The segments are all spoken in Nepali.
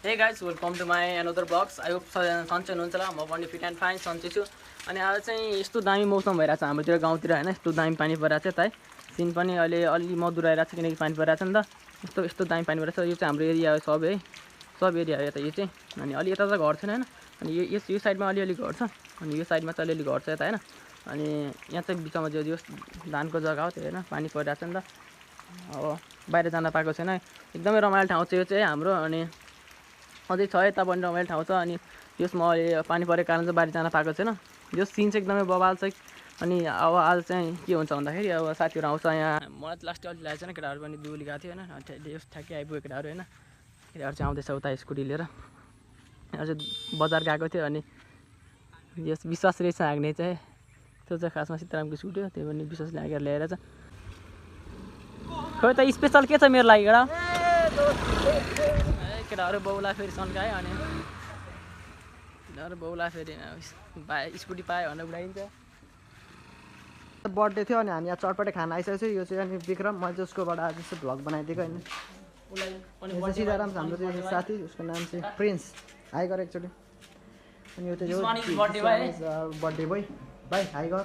हे guys welcome to my another vlogs. I hope सन्चै हुनुहुन्छ होला। म पनि फिट एन्ड फाइन सन्चै छु। अनि आज चाहिँ यस्तो दामी मौसम भइरहेको छ हाम्रोतिर गाउँतिर होइन। यस्तो दामी पानी परिरहेको छ यता है। सिन पनि अहिले अलि मधुर आइरहेको छ किनकि पानी परिरहेको छ नि त। यस्तो दामी पानी परिरहेको छ। यो चाहिँ हाम्रो एरिया हो सब है, सब एरिया हो यता यो चाहिँ। अनि अलि यता त घर छैन होइन। अनि यो साइडमा अलिअलि घर छ अनि यो साइडमा चाहिँ अलिअलि घर छ यता होइन। अनि यहाँ चाहिँ बिचमा जो धानको जग्गा हो त्यो होइन, पानी परिरहेको छ नि त। अब बाहिर जान पाएको छैन। एकदमै रमाइलो ठाउँ चाहिँ यो चाहिँ हाम्रो। अनि अझै छ यता पनि रमाइलो ठाउँ छ। अनि यसमा अहिले पानी परेको कारण चाहिँ बाहिर जान पाएको छैन। यो सिन चाहिँ एकदमै बवाल छ। अनि अब आज चाहिँ के हुन्छ भन्दाखेरि अब साथीहरू आउँछ यहाँ। मलाई त लास्ट अलि लागेको छैन, केटाहरू पनि दुली गएको थियो होइन। यस ठ्याक्कै आइपुग्यो केटाहरू होइन। केटाहरू चाहिँ आउँदैछ उता स्कुटी लिएर। यहाँ चाहिँ बजार गएको थियो अनि यस विश्वास रहेछ हाँग्ने चाहिँ। त्यो चाहिँ खासमा सीतारामको स्कुटी हो, त्यो पनि विश्वासले हाँगेर ल्याएर चाहिँ। खोइ त स्पेसल के छ मेरो लागि केटा। केटाहरू बाउला फेरि सन्कायो अनि केटाहरू बाउला फेरि स्कुटी पायो भनेर उडाइन्छ। बर्थडे थियो अनि हामी यहाँ चटपटे खाना आइसकेको छ। यो चाहिँ अनि विक्रम, मैले चाहिँ उसकोबाट आज चाहिँ भ्लग बनाइदिएको होइन। सीताराम हाम्रो चाहिँ साथी, उसको नाम चाहिँ प्रिन्स। हाई गर एकचोटि। अनि यो चाहिँ बर्थडे बोय भाइ हाई गर।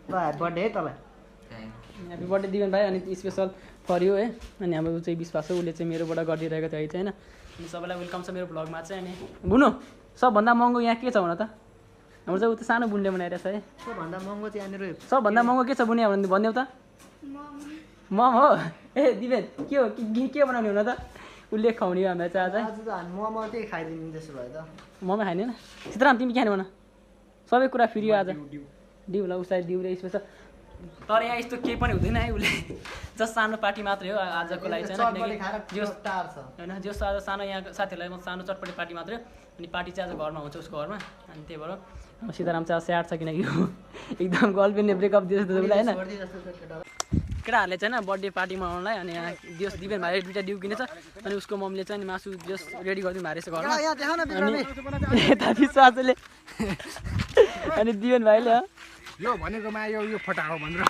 ल ह्याप्पी बर्थडे है तँलाई। ह्याप्पी बर्थडे दिवन भाइ। अनि स्पेसल फर यु है। अनि हाम्रो चाहिँ विश्वास हो, उसले चाहिँ मेरोबाट गरिरहेको थियो चाहिँ होइन। अनि सबैलाई वेलकम छ मेरो भ्लगमा चाहिँ। अनि बुनु सबभन्दा महँगो यहाँ के छ भन त। हाम्रो चाहिँ उता सानो बुनले बनाइरहेछ है। सबभन्दा महँगो चाहिँ यहाँनिर सबभन्दा महँगो के छ बुनिया भने भनिदेऊ त। मम हो। ए दिवेन के बनाउने हुन त। उसले खुवाउने हामीलाई चाहिँ आज हामी मोमो त्यही खाइदिनु त्यसो भए त। मोमो खाने होइन। सीताराम तिमी के खाने भन। सबै कुरा फ्री हो आज। डिउ ल उसलाई डिउ रे स्पेसल। तर यहाँ यस्तो केही पनि हुँदैन है। उसले जस्ट सानो पार्टी मात्रै हो आजको लागि चाहिँ होइन। जो आज सानो यहाँ साथीहरूलाई म सानो चटपटे पार्टी मात्रै हो। अनि पार्टी चाहिँ आज घरमा हुन्छ उसको घरमा। अनि त्यही भएर सीताराम चाहिँ स्याड छ किनकि एकदम गर्लफ्रेन्डले ब्रेकअप दिएछ उसलाई होइन। केटाहरूले चाहिँ होइन बर्थडे पार्टी मनाउनलाई। अनि यहाँ दियोस् दिवेन भाइले दुइटा डिउ किनेछ। अनि उसको मम्मीले चाहिँ मासु जस रेडी गरिदिनु भएको रहेछ घरमा। अनि यता विश्वासले अनि दिवेन भाइले यो भनेकोमा यो फटाहो भनेर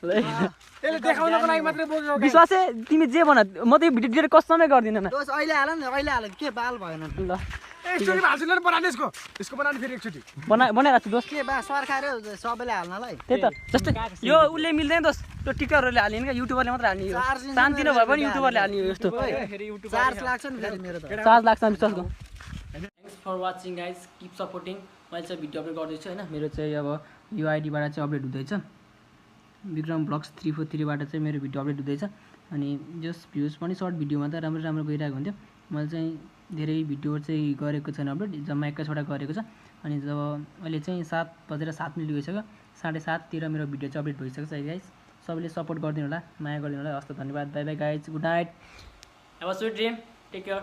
त्यसले देखाउनको लागि मात्रै बोकेको। विश्वास तिमी जे भन म त यो भिडियो डिलिट कसमै गर्दिनँ। अहिले हाल न, अहिले हाल के बाल भएन ल एकचोटि भाषुले बनाउने यसको बनाउने फेरि एकचोटि बनाइरहेको छु दोस्त। के बा सरकारले सबैले हाल्नलाई। त्यही त जस्तै यो उसले मिल्दैन दोस्त। त्यो टिकटरहरूले हाल्ने क्या, युट्युबरले मात्र हाल्ने हो। शान्ति नभए पनि युट्युबरले हाल्ने हो यस्तो। चार्ज लाग्छ नि फेरि मेरो त। चार्ज लाग्छ विश्वासको। Thanks for watching guys, keep supporting. मैले चाहिँ भिडियो अपलोड गर्दैछु होइन। मेरो चाहिँ अब यो आइडीबाट चाहिँ अपडेट हुँदैछ। विक्रम ब्लग्स 343बाट चाहिँ मेरो भिडियो अपडेट हुँदैछ। अनि जस भ्युज पनि सर्ट भिडियोमा त राम्रो राम्रो गइरहेको हुन्थ्यो। मैले चाहिँ धेरै भिडियोहरू चाहिँ गरेको छैन अपलोड, जम्मा 21वटा गरेको छ। अनि जब अहिले चाहिँ 7:07 गइसक्यो, 7:30तिर मेरो भिडियो चाहिँ अपडेट भइसकेको छ गाइज। सबैले सपोर्ट गरिदिनु होला, माया गरिदिनु होला। हस् त धन्यवाद। Bye bye guys, good night, have a sweet dream, take care.